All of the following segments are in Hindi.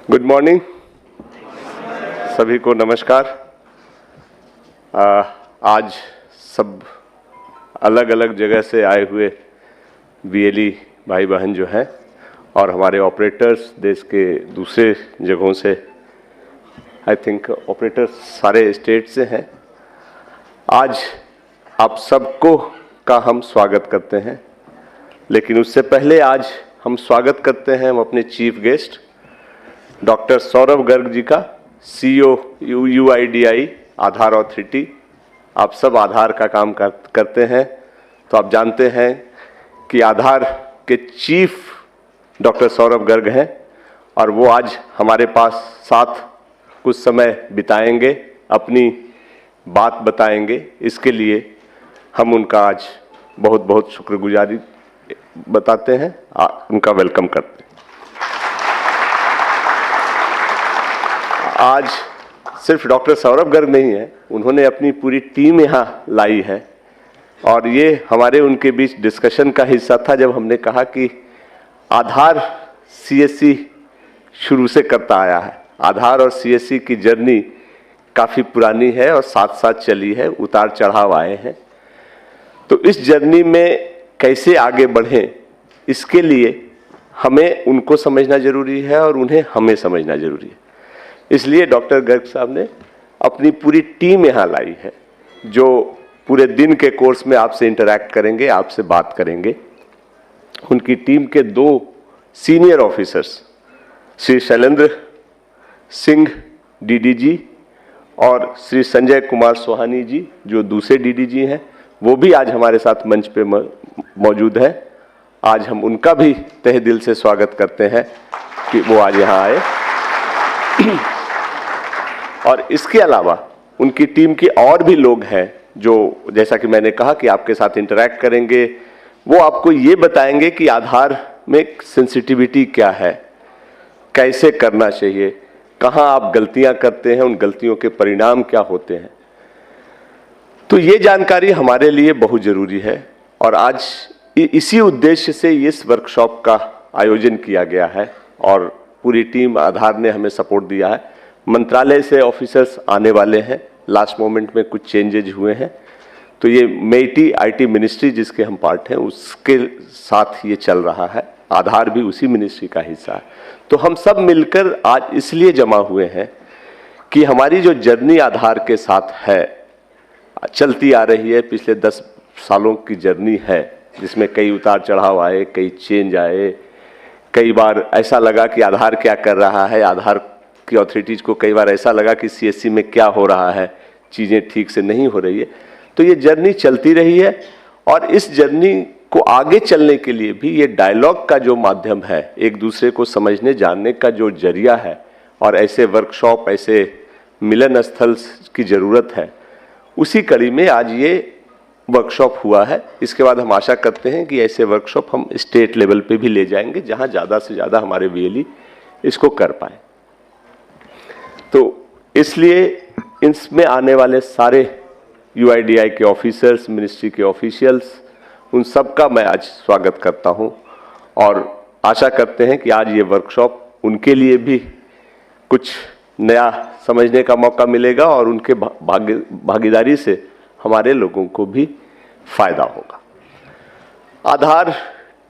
गुड मॉर्निंग, सभी को नमस्कार। आज सब अलग अलग जगह से आए हुए बीएलई भाई बहन जो हैं और हमारे ऑपरेटर्स देश के दूसरे जगहों से, आई थिंक ऑपरेटर्स सारे स्टेट से हैं। आज आप सबको का हम स्वागत करते हैं, लेकिन उससे पहले आज हम स्वागत करते हैं हम अपने chief guest doctor Saurabh Garg ji का, CEO UIDAI आधार अथॉरिटी। आप सब आधार का काम करते हैं, तो आप जानते हैं कि आधार के चीफ डॉक्टर सौरभ गर्ग हैं और वो आज हमारे पास साथ कुछ समय बिताएंगे, अपनी बात बताएंगे। इसके लिए हम उनका आज बहुत बहुत शुक्रगुजारी बताते हैं, उनका वेलकम करते हैं। आज सिर्फ डॉक्टर सौरभ गर्ग नहीं है, उन्होंने अपनी पूरी टीम यहाँ लाई है और ये हमारे उनके बीच डिस्कशन का हिस्सा था जब हमने कहा कि आधार CSC शुरू से करता आया है। आधार और CSC की जर्नी काफ़ी पुरानी है और साथ साथ चली है, उतार चढ़ाव आए हैं। तो इस जर्नी में कैसे आगे बढ़ें, इसके लिए हमें उनको समझना जरूरी है और उन्हें हमें समझना जरूरी है। इसलिए डॉक्टर गर्ग साहब ने अपनी पूरी टीम यहाँ लाई है, जो पूरे दिन के कोर्स में आपसे इंटरैक्ट करेंगे, आपसे बात करेंगे। उनकी टीम के 2 senior officers, Shri Shailendra Singh DDG और श्री संजय कुमार सोहानी जी, जो दूसरे DDG हैं, वो भी आज हमारे साथ मंच पे मौजूद है। आज हम उनका भी तहे दिल से स्वागत करते हैं कि वो आज यहाँ आए। और इसके अलावा उनकी टीम के और भी लोग हैं जो, जैसा कि मैंने कहा, कि आपके साथ इंटरैक्ट करेंगे। वो आपको ये बताएंगे कि आधार में सेंसिटिविटी क्या है, कैसे करना चाहिए, कहाँ आप गलतियां करते हैं, उन गलतियों के परिणाम क्या होते हैं। तो ये जानकारी हमारे लिए बहुत ज़रूरी है और आज इसी उद्देश्य से इस वर्कशॉप का आयोजन किया गया है और पूरी टीम आधार ने हमें सपोर्ट दिया है। मंत्रालय से ऑफिसर्स आने वाले हैं, लास्ट मोमेंट में कुछ चेंजेज हुए हैं, तो ये मेटी IT मिनिस्ट्री जिसके हम पार्ट हैं उसके साथ ये चल रहा है। आधार भी उसी मिनिस्ट्री का हिस्सा है। तो हम सब मिलकर आज इसलिए जमा हुए हैं कि हमारी जो जर्नी आधार के साथ है, चलती आ रही है, पिछले 10 सालों की जर्नी है, जिसमें कई उतार चढ़ाव आए, कई चेंज आए। कई बार ऐसा लगा कि आधार क्या कर रहा है, आधार की अथॉरिटीज को कई बार ऐसा लगा कि CSC में क्या हो रहा है, चीज़ें ठीक से नहीं हो रही है। तो ये जर्नी चलती रही है और इस जर्नी को आगे चलने के लिए भी ये डायलॉग का जो माध्यम है, एक दूसरे को समझने जानने का जो जरिया है, और ऐसे वर्कशॉप, ऐसे मिलन स्थल की ज़रूरत है। उसी कड़ी में आज ये वर्कशॉप हुआ है। इसके बाद हम आशा करते हैं कि ऐसे वर्कशॉप हम स्टेट लेवल पे भी ले जाएंगे, जहां ज़्यादा से ज़्यादा हमारे BLE इसको कर पाए। तो इसलिए इसमें आने वाले सारे UIDAI के ऑफिसर्स, मिनिस्ट्री के ऑफिशियल्स, उन सब का मैं आज स्वागत करता हूं और आशा करते हैं कि आज ये वर्कशॉप उनके लिए भी कुछ नया समझने का मौका मिलेगा और उनके भागीदारी से हमारे लोगों को भी फायदा होगा। आधार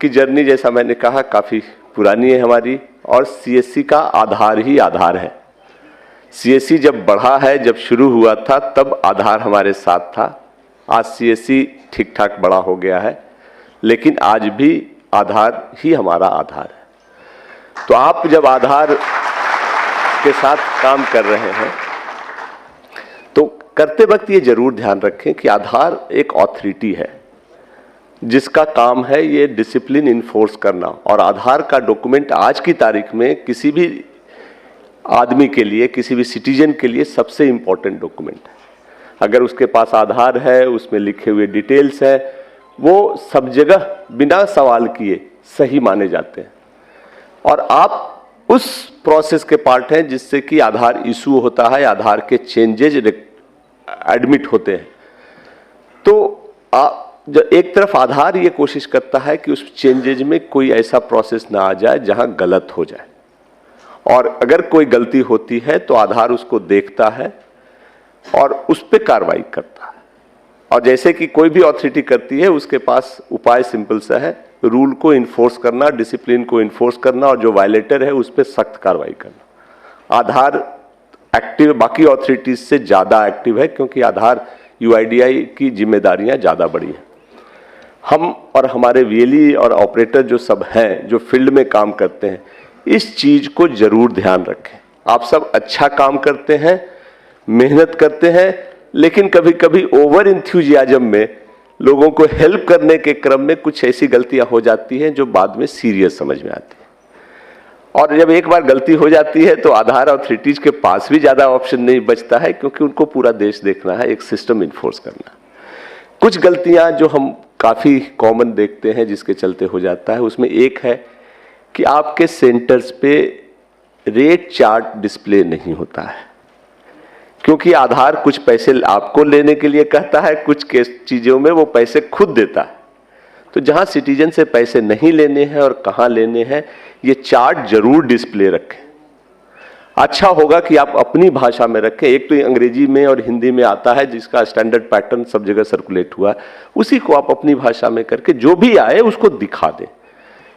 की जर्नी, जैसा मैंने कहा, काफ़ी पुरानी है हमारी और CSC का आधार ही आधार है। CSC जब बढ़ा है, जब शुरू हुआ था, तब आधार हमारे साथ था। आज CSC ठीक ठाक बड़ा हो गया है, लेकिन आज भी आधार ही हमारा आधार है। तो आप जब आधार के साथ काम कर रहे हैं तो करते वक्त ये जरूर ध्यान रखें कि आधार एक अथॉरिटी है जिसका काम है ये डिसिप्लिन इन्फोर्स करना, और आधार का डॉक्यूमेंट आज की तारीख में किसी भी आदमी के लिए, किसी भी सिटीजन के लिए सबसे इम्पोर्टेंट डॉक्यूमेंट है। अगर उसके पास आधार है, उसमें लिखे हुए डिटेल्स है, वो सब जगह बिना सवाल किए सही माने जाते हैं और आप उस प्रोसेस के पार्ट हैं जिससे कि आधार इशू होता है, आधार के चेंजेज एडमिट होते हैं। तो जो एक तरफ आधार ये कोशिश करता है कि उस चेंजेज में कोई ऐसा प्रोसेस ना आ जाए जहां गलत हो जाए, और अगर कोई गलती होती है तो आधार उसको देखता है और उस पर कार्रवाई करता है। और जैसे कि कोई भी अथॉरिटी करती है, उसके पास उपाय सिंपल सा है, रूल को इन्फोर्स करना, डिसिप्लिन को इन्फोर्स करना, और जो वायलेटर है उस पर सख्त कार्रवाई करना। आधार एक्टिव बाकी अथॉरिटीज से ज़्यादा एक्टिव है, क्योंकि आधार यूआईडीआई की जिम्मेदारियां ज़्यादा बड़ी हैं। हम और हमारे वीएलई और ऑपरेटर जो सब हैं, जो फील्ड में काम करते हैं, इस चीज़ को जरूर ध्यान रखें। आप सब अच्छा काम करते हैं, मेहनत करते हैं, लेकिन कभी कभी ओवर इंथ्यूजियाज्म में लोगों को हेल्प करने के क्रम में कुछ ऐसी गलतियां हो जाती हैं जो बाद में सीरियस समझ में आती है। और जब एक बार गलती हो जाती है तो आधार अथॉरिटीज के पास भी ज्यादा ऑप्शन नहीं बचता है, क्योंकि उनको पूरा देश देखना है, एक सिस्टम इन्फोर्स करना। कुछ गलतियां जो हम काफी कॉमन देखते हैं जिसके चलते हो जाता है, उसमें एक है कि आपके सेंटर्स पे रेट चार्ट डिस्प्ले नहीं होता है, क्योंकि आधार कुछ पैसे आपको लेने के लिए कहता है, कुछ चीजों में वो पैसे खुद देता है। तो जहां सिटीजन से पैसे नहीं लेने हैं और कहां लेने हैं, ये चार्ट जरूर डिस्प्ले रखें। अच्छा होगा कि आप अपनी भाषा में रखें। एक तो अंग्रेजी में और हिंदी में आता है, जिसका स्टैंडर्ड पैटर्न सब जगह सर्कुलेट हुआ है, उसी को आप अपनी भाषा में करके जो भी आए उसको दिखा दें।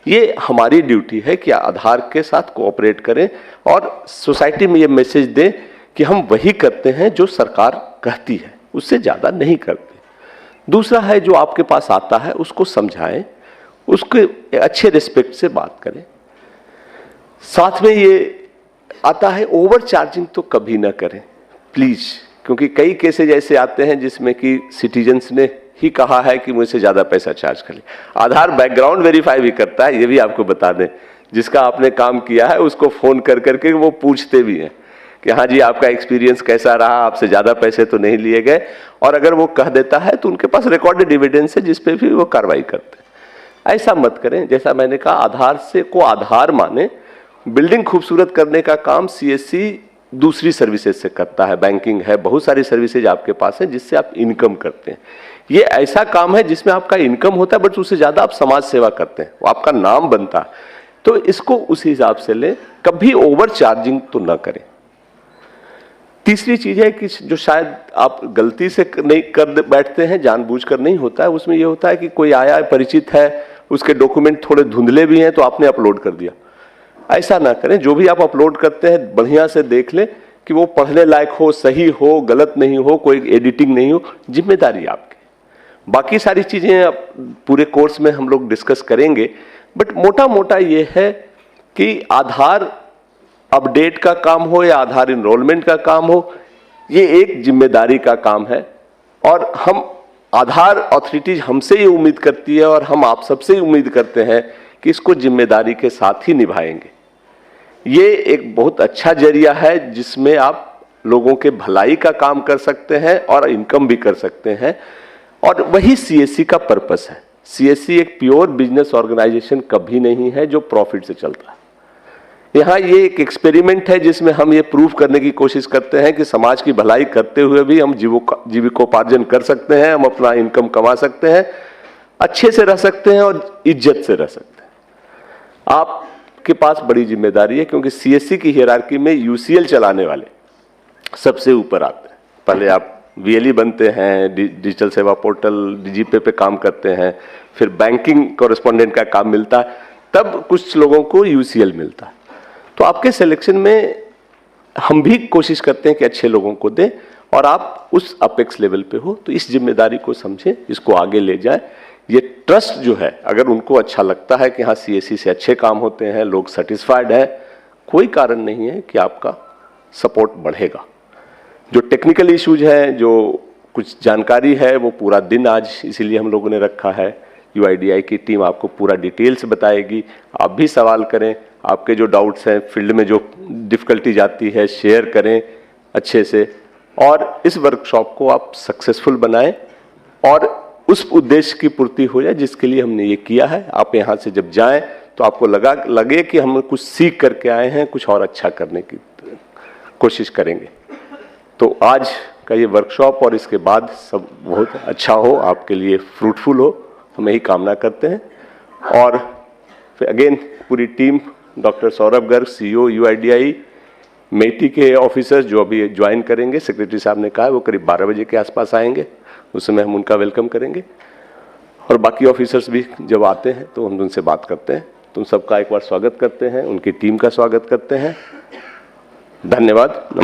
ये हमारी ड्यूटी है कि आधार के साथ कोऑपरेट करें और सोसाइटी में ये मैसेज दें कि हम वही करते हैं जो सरकार कहती है, उससे ज्यादा नहीं करते। दूसरा है, जो आपके पास आता है उसको समझाएं, उसके अच्छे रिस्पेक्ट से बात करें। साथ में ये आता है, ओवर चार्जिंग तो कभी ना करें प्लीज, क्योंकि कई केसेज ऐसे आते हैं जिसमें कि सिटीजन्स ने ही कहा है कि मुझसे ज्यादा पैसा चार्ज कर ले। आधार बैकग्राउंड वेरीफाई भी करता है, ये भी आपको बता दें। जिसका आपने काम किया है उसको फोन कर करके वो पूछते भी हैं कि हाँ जी, आपका एक्सपीरियंस कैसा रहा, आपसे ज्यादा पैसे तो नहीं लिए गए। और अगर वो कह देता है तो उनके पास रिकॉर्डेड एविडेंस है जिस पे भी वो कार्रवाई करते हैं। ऐसा मत करें। जैसा मैंने कहा, आधार से को आधार माने। बिल्डिंग खूबसूरत करने का काम सीएससी दूसरी सर्विसेज से करता है, बैंकिंग है, बहुत सारी सर्विसेज आपके पास है जिससे आप इनकम करते हैं। ये ऐसा काम है जिसमें आपका इनकम होता है, बट उससे ज्यादा आप समाज सेवा करते हैं, वो आपका नाम बनता है। तो इसको उस हिसाब से ले, कभी ओवर चार्जिंग तो ना करें। तीसरी चीज है कि जो शायद आप गलती से नहीं कर बैठते हैं, जानबूझकर नहीं होता है, उसमें यह होता है कि कोई आया परिचित है, उसके डॉक्यूमेंट थोड़े धुंधले भी हैं तो आपने अपलोड कर दिया। ऐसा ना करें। जो भी आप अपलोड करते हैं बढ़िया से देख लें कि वो पढ़ने लायक हो, सही हो, गलत नहीं हो, कोई एडिटिंग नहीं हो। जिम्मेदारी आपकी। बाकी सारी चीजें आप पूरे कोर्स में हम लोग डिस्कस करेंगे, बट मोटा मोटा ये है कि आधार अपडेट का काम हो या आधार इनरोलमेंट का काम हो, ये एक जिम्मेदारी का काम है। और हम आधार अथॉरिटीज हमसे ये उम्मीद करती है और हम आप सबसे उम्मीद करते हैं कि इसको जिम्मेदारी के साथ ही निभाएंगे। ये एक बहुत अच्छा जरिया है जिसमें आप लोगों के भलाई का काम कर सकते हैं और इनकम भी कर सकते हैं। और वही सीएससी का पर्पस है। सीएससी एक प्योर बिजनेस ऑर्गेनाइजेशन कभी नहीं है जो प्रॉफिट से चलता है। यहाँ ये एक एक्सपेरिमेंट है जिसमें हम ये प्रूव करने की कोशिश करते हैं कि समाज की भलाई करते हुए भी हम जीविकोपार्जन कर सकते हैं, हम अपना इनकम कमा सकते हैं, अच्छे से रह सकते हैं और इज्जत से रह सकते हैं। आपके पास बड़ी जिम्मेदारी है, क्योंकि सीएससी की हायरार्की में यूसीएल चलाने वाले सबसे ऊपर आते हैं। पहले आप वीएलई बनते हैं, डिजिटल सेवा पोर्टल डीजीपे पे काम करते हैं, फिर बैंकिंग कॉरेस्पॉन्डेंट का काम मिलता है, तब कुछ लोगों को यूसीएल मिलता है। तो आपके सिलेक्शन में हम भी कोशिश करते हैं कि अच्छे लोगों को दें और आप उस अपेक्स लेवल पे हो। तो इस जिम्मेदारी को समझें, इसको आगे ले जाएं। ये ट्रस्ट जो है, अगर उनको अच्छा लगता है कि हाँ सीएससी से अच्छे काम होते हैं, लोग सेटिस्फाइड है, कोई कारण नहीं है कि आपका सपोर्ट बढ़ेगा। जो टेक्निकल इश्यूज हैं, जो कुछ जानकारी है, वो पूरा दिन आज इसीलिए हम लोगों ने रखा है। यूआईडीआई की टीम आपको पूरा डिटेल्स बताएगी। आप भी सवाल करें, आपके जो डाउट्स हैं, फील्ड में जो डिफिकल्टी जाती है, शेयर करें अच्छे से, और इस वर्कशॉप को आप सक्सेसफुल बनाएं और उस उद्देश्य की पूर्ति हो जाए जिसके लिए हमने ये किया है। आप यहाँ से जब जाएं तो आपको लगे कि हम कुछ सीख करके आए हैं, कुछ और अच्छा करने की कोशिश करेंगे। तो आज का ये वर्कशॉप और इसके बाद सब बहुत अच्छा हो, आपके लिए फ्रूटफुल हो, हम यही कामना करते हैं। और फिर अगेन पूरी team doctor Saurabh Garg, CEO UIDAI, मेटी के ऑफिसर्स जो अभी ज्वाइन करेंगे, सेक्रेटरी साहब ने कहा है वो करीब 12 बजे के आसपास आएंगे, उस समय हम उनका वेलकम करेंगे। और बाकी ऑफिसर्स भी जब आते हैं तो हम उनसे बात करते हैं। तो उन सबका एक बार स्वागत करते हैं, उनकी टीम का स्वागत करते हैं। धन्यवाद, नमस्कार।